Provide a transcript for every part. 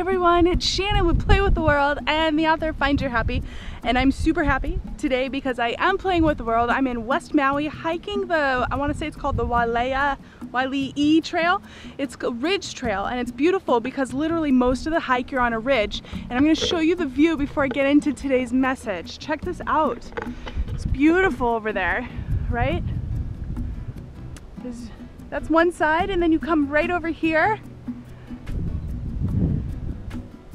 everyone, it's Shannon with Play with the World and the author of Find Your Happy, and I'm super happy today because I am playing with the world. I'm in West Maui hiking the, I want to say it's called the Waile'i Trail. It's a ridge trail and it's beautiful because literally most of the hike you're on a ridge, and I'm going to show you the view before I get into today's message. Check this out. It's beautiful over there, right? That's one side, and then you come right over here.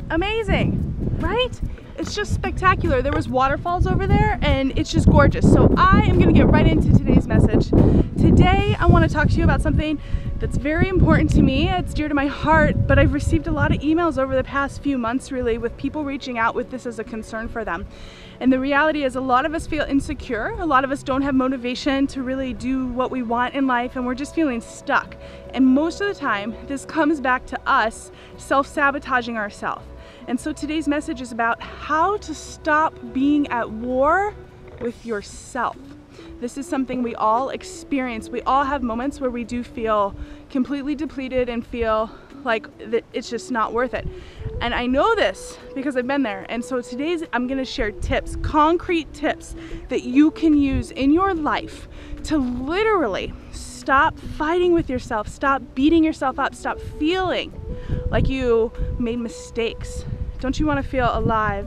Amazing, right? It's just spectacular. There was waterfalls over there and it's just gorgeous. So I am gonna get right into today's message. Today I want to talk to you about something that's very important to me. It's dear to my heart, but I've received a lot of emails over the past few months really with people reaching out with this as a concern for them. And the reality is a lot of us feel insecure. A lot of us don't have motivation to really do what we want in life, and we're just feeling stuck. And most of the time, this comes back to us self-sabotaging ourselves. And so today's message is about how to stop being at war with yourself. This is something we all experience. We all have moments where we do feel completely depleted and feel like it's just not worth it. And I know this because I've been there. And so today's I'm gonna share tips, concrete tips that you can use in your life to literally stop fighting with yourself, stop beating yourself up, stop feeling like you made mistakes. Don't you want to feel alive?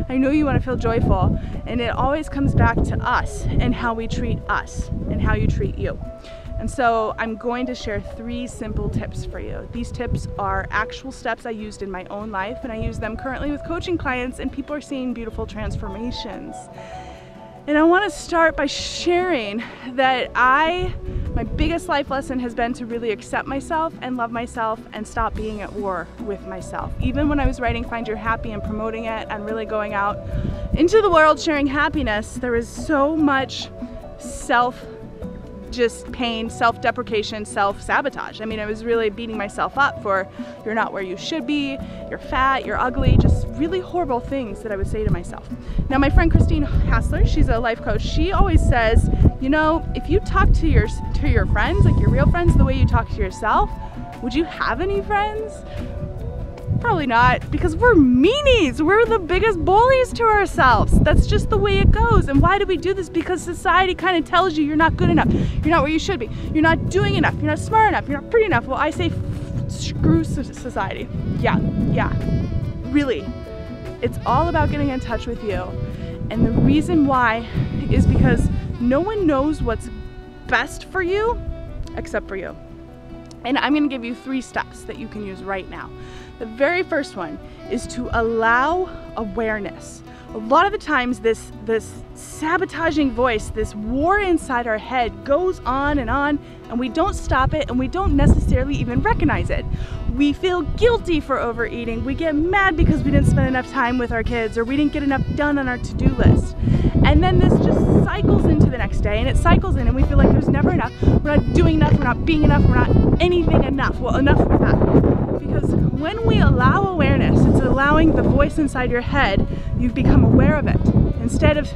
I know you want to feel joyful, and it always comes back to us and how we treat us and how you treat you. And so I'm going to share 3 simple tips for you. These tips are actual steps I used in my own life, and I use them currently with coaching clients, and people are seeing beautiful transformations. And I want to start by sharing that my biggest life lesson has been to really accept myself and love myself and stop being at war with myself. Even when I was writing Find Your Happy and promoting it and really going out into the world sharing happiness, there was so much pain, self-deprecation, self-sabotage. I mean, I was really beating myself up for you're not where you should be, you're fat, you're ugly, just really horrible things that I would say to myself. Now, my friend Christine Hassler, she's a life coach, she always says, you know, if you talk to your friends, like your real friends, the way you talk to yourself, would you have any friends? Probably not, because we're meanies. We're the biggest bullies to ourselves. That's just the way it goes. And why do we do this? Because society kind of tells you you're not good enough. You're not where you should be. You're not doing enough. You're not smart enough. You're not pretty enough. Well, I say screw society. Yeah, really. It's all about getting in touch with you. And the reason why is because no one knows what's best for you except for you. And I'm going to give you 3 steps that you can use right now. The very first one is to allow awareness. A lot of the times this sabotaging voice, this war inside our head goes on, and we don't stop it, and we don't necessarily even recognize it. We feel guilty for overeating. We get mad because we didn't spend enough time with our kids, or we didn't get enough done on our to-do list. And then this just cycles into the next day, and it cycles in, and we feel like there's never enough. We're not doing enough, we're not being enough, we're not anything enough. Well, enough with that. Because when we allow awareness, it's allowing the voice inside your head, you've become aware of it. Instead of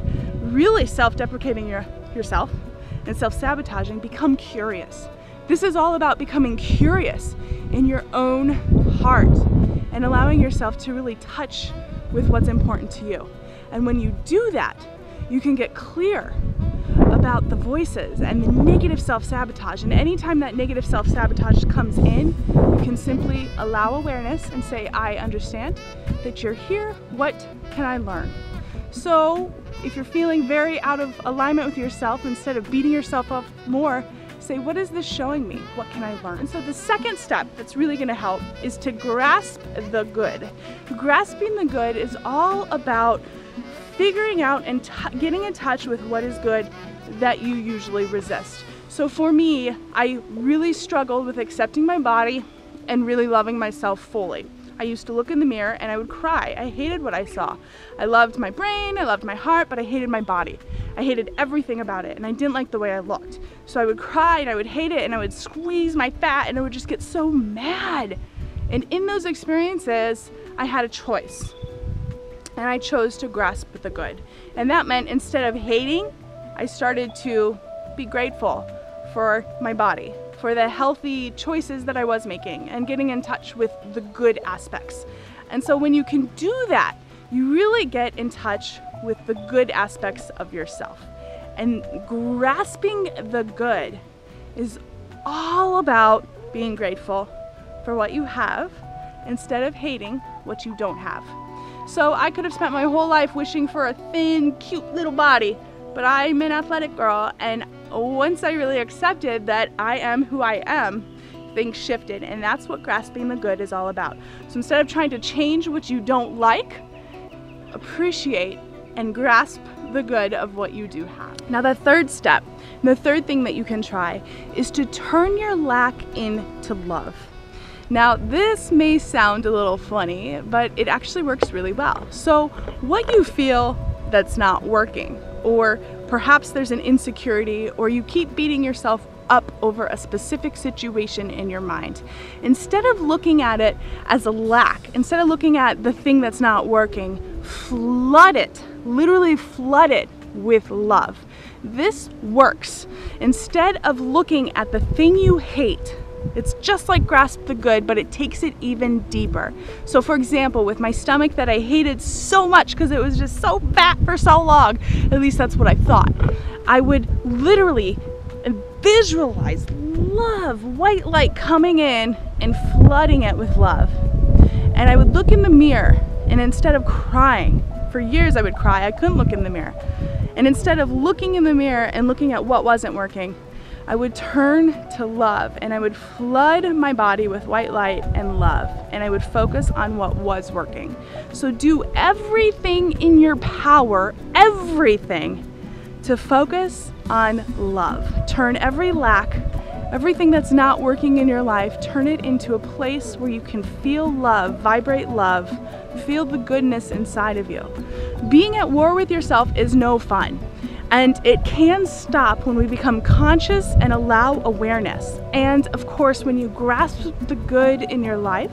really self-deprecating yourself and self-sabotaging, become curious. This is all about becoming curious in your own heart and allowing yourself to really touch with what's important to you. And when you do that, you can get clear about the voices and the negative self-sabotage. And anytime that negative self-sabotage comes in, you can simply allow awareness and say, I understand that you're here. What can I learn? So if you're feeling very out of alignment with yourself, instead of beating yourself up more, say, what is this showing me? What can I learn? And so the second step that's really going to help is to grasp the good. Grasping the good is all about figuring out and getting in touch with what is good that you usually resist. So for me, I really struggled with accepting my body and really loving myself fully. I used to look in the mirror and I would cry. I hated what I saw. I loved my brain, I loved my heart, but I hated my body. I hated everything about it, and I didn't like the way I looked. So I would cry and I would hate it, and I would squeeze my fat, and I would just get so mad. And in those experiences, I had a choice. And I chose to grasp the good. And that meant instead of hating, I started to be grateful for my body, for the healthy choices that I was making, and getting in touch with the good aspects. And so when you can do that, you really get in touch with the good aspects of yourself. And grasping the good is all about being grateful for what you have instead of hating what you don't have. So I could have spent my whole life wishing for a thin, cute little body, but I'm an athletic girl, and once I really accepted that I am who I am, things shifted, and that's what grasping the good is all about. So instead of trying to change what you don't like, appreciate and grasp the good of what you do have. Now the third step, the third thing that you can try is to turn your lack into love. Now this may sound a little funny, but it actually works really well. So what you feel that's not working, or perhaps there's an insecurity, or you keep beating yourself up over a specific situation in your mind. Instead of looking at it as a lack, instead of looking at the thing that's not working, flood it, literally flood it with love. This works. Instead of looking at the thing you hate, it's just like grasp the good, but it takes it even deeper. So for example, with my stomach that I hated so much because it was just so fat for so long, at least that's what I thought, I would literally visualize love, white light coming in and flooding it with love. And I would look in the mirror, and instead of crying, for years I would cry, I couldn't look in the mirror. And instead of looking in the mirror and looking at what wasn't working, I would turn to love, and I would flood my body with white light and love, and I would focus on what was working. So do everything in your power, everything, to focus on love. Turn every lack, everything that's not working in your life, turn it into a place where you can feel love, vibrate love, feel the goodness inside of you. Being at war with yourself is no fun. And it can stop when we become conscious and allow awareness. And of course, when you grasp the good in your life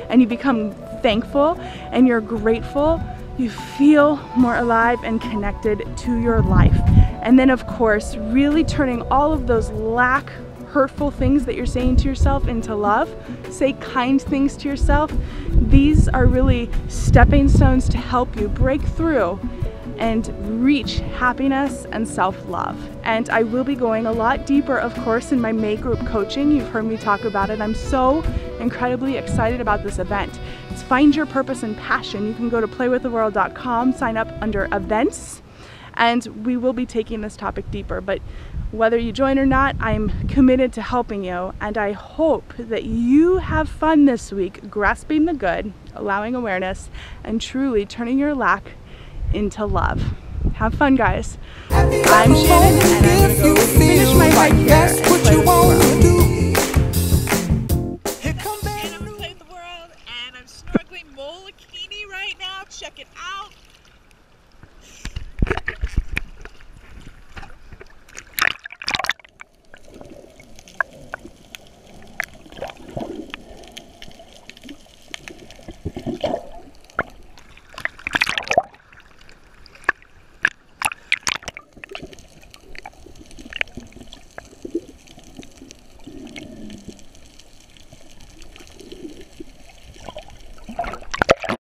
and you become thankful and you're grateful, you feel more alive and connected to your life. And then of course, really turning all of those lack, hurtful things that you're saying to yourself into love. Say kind things to yourself. These are really stepping stones to help you break through and reach happiness and self-love. And I will be going a lot deeper, of course, in my May group coaching. You've heard me talk about it. I'm so incredibly excited about this event. It's Find Your Purpose and Passion. You can go to playwiththeworld.com, sign up under events, and we will be taking this topic deeper. But whether you join or not, I'm committed to helping you, and I hope that you have fun this week grasping the good, allowing awareness, and truly turning your lack into love. Have fun, guys. I'm Shannon, and I'm going to go finish my hike here.